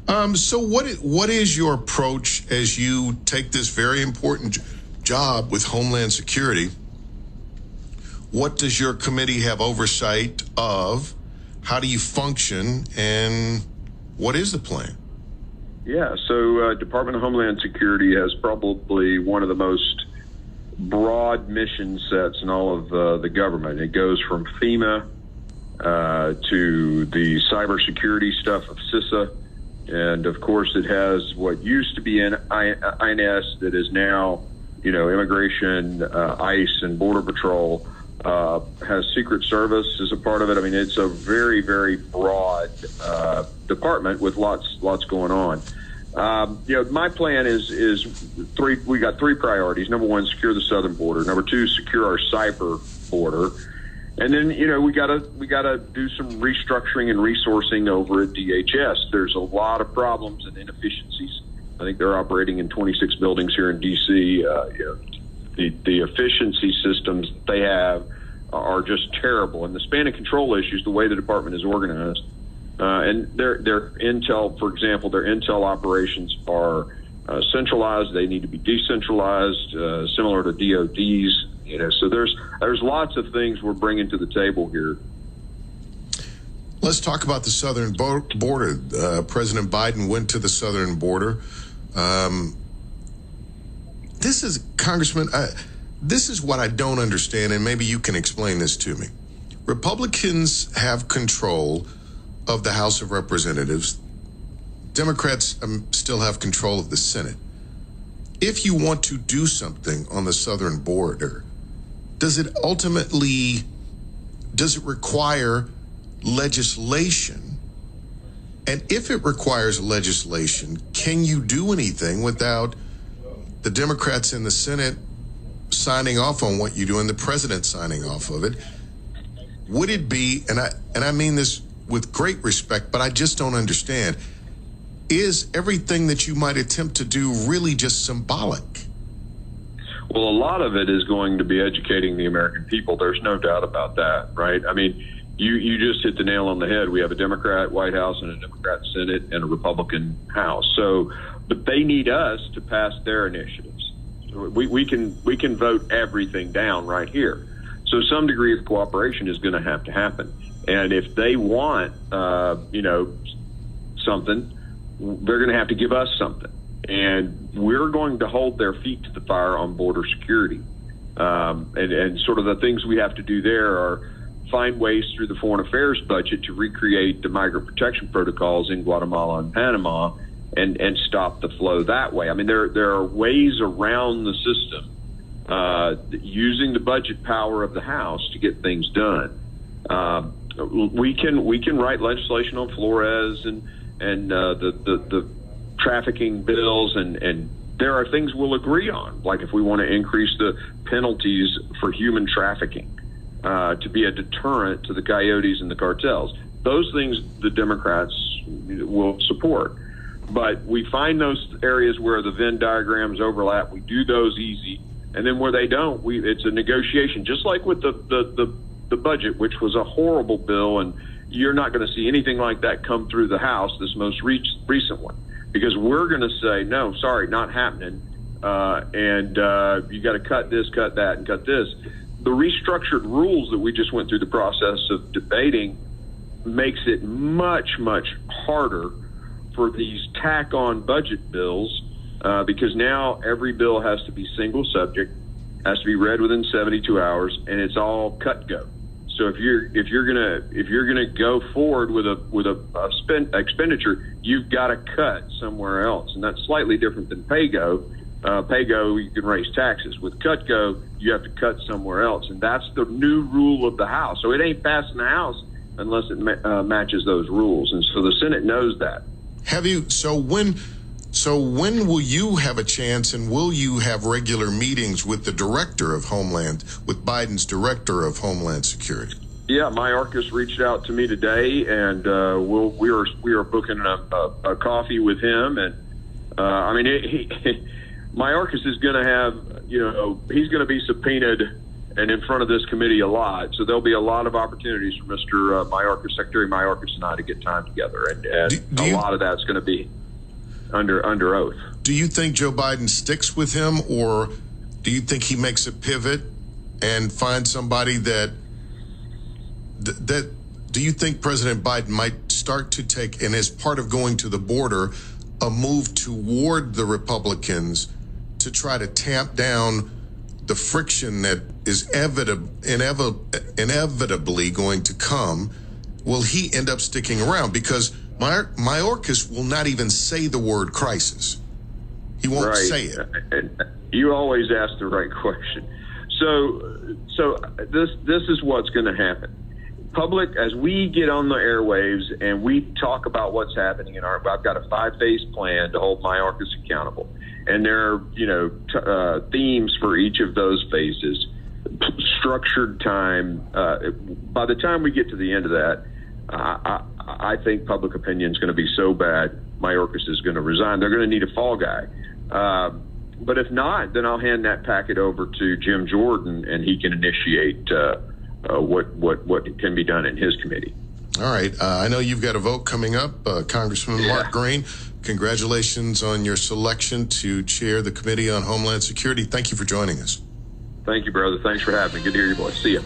So what is your approach as you take this very important job with Homeland Security? What does your committee have oversight of? How do you function, and what is the plan? Yeah, so Department of Homeland Security has probably one of the most broad mission sets in all of the government. It goes from FEMA to the cybersecurity stuff of CISA, and of course it has what used to be INS that is now, Immigration, ICE, and Border Patrol. Has Secret Service as a part of it. I mean, it's a very, very broad department with lots going on. My plan is three. We got three priorities. Number one, secure the southern border. Number two, secure our cyber border. And then, we gotta do some restructuring and resourcing over at DHS. There's a lot of problems and inefficiencies. I think they're operating in 26 buildings here in D.C. The efficiency systems they have are just terrible, and the span of control issues, the way the department is organized, and their intel, for example, their intel operations are centralized. They need to be decentralized, similar to DOD's. So there's lots of things we're bringing to the table here. Let's talk about the southern border. President Biden went to the southern border. This is, Congressman, this is what I don't understand, and maybe you can explain this to me. Republicans have control of the House of Representatives. Democrats still have control of the Senate. If you want to do something on the southern border, does it require legislation? And if it requires legislation, can you do anything without the Democrats in the Senate signing off on what you do and the president signing off of it? Would it be, and I mean this with great respect, but I just don't understand, is everything that you might attempt to do really just symbolic? Well, a lot of it is going to be educating the American people. There's no doubt about that, right? I mean, you just hit the nail on the head. We have a Democrat White House and a Democrat Senate and a Republican House. So, but they need us to pass their initiatives. We can vote everything down right here. So some degree of cooperation is going to happen. And if they want, something, they're going to have to give us something. And we're going to hold their feet to the fire on border security. And sort of the things we have to do there are find ways through the foreign affairs budget to recreate the migrant protection protocols in Guatemala and Panama and stop the flow that way. I mean, there are ways around the system using the budget power of the House to get things done. We can write legislation on Flores and the trafficking bills, and there are things we'll agree on, like if we want to increase the penalties for human trafficking to be a deterrent to the coyotes and the cartels. Those things the Democrats will support. But we find those areas where the Venn diagrams overlap. We do those easy, and then where they don't, it's a negotiation. Just like with the budget, which was a horrible bill, and you're not going to see anything like that come through the House, this most recent one, because we're going to say, no, sorry, not happening, and you got to cut this, cut that, and cut this. The restructured rules that we just went through the process of debating makes it much, much harder for these tack-on budget bills, because now every bill has to be single subject, has to be read within 72 hours, and it's all cut go. So if you're gonna go forward with a expenditure, you've got to cut somewhere else, and that's slightly different than pay-go. Pay-go, you can raise taxes. With cut-go, you have to cut somewhere else, and that's the new rule of the House. So it ain't passing the House unless it matches those rules, and so the Senate knows that. So when will you have a chance, and will you have regular meetings with the director of Homeland, with Biden's director of Homeland Security? Yeah, Mayorkas reached out to me today, and we are booking a coffee with him. And Mayorkas is going to have, he's going to be subpoenaed and in front of this committee a lot. So there'll be a lot of opportunities for Mr. Mayorkas, Secretary Mayorkas, and I to get time together, and a lot of that's going to be under oath. Do you think Joe Biden sticks with him, or do you think he makes a pivot and finds somebody that do you think President Biden might start to take, and as part of going to the border, a move toward the Republicans to try to tamp down the friction that is inevitably going to come? Will he end up sticking around? Because Mayorkas will not even say the word crisis. He won't say it. And you always ask the right question. So this is what's going to happen. Public, as we get on the airwaves and we talk about what's happening I've got a 5-phase plan to hold Mayorkas accountable, and there are themes for each of those phases, structured time. By the time we get to the end of that, I think public opinion is going to be so bad Mayorkas is going to resign. They're going to need a fall guy. But if not, then I'll hand that packet over to Jim Jordan, and he can initiate what can be done in his committee. All right. I know you've got a vote coming up. Congressman Mark Green, congratulations on your selection to chair the Committee on Homeland Security. Thank you for joining us. Thank you, brother. Thanks for having me. Good to hear your voice. See you.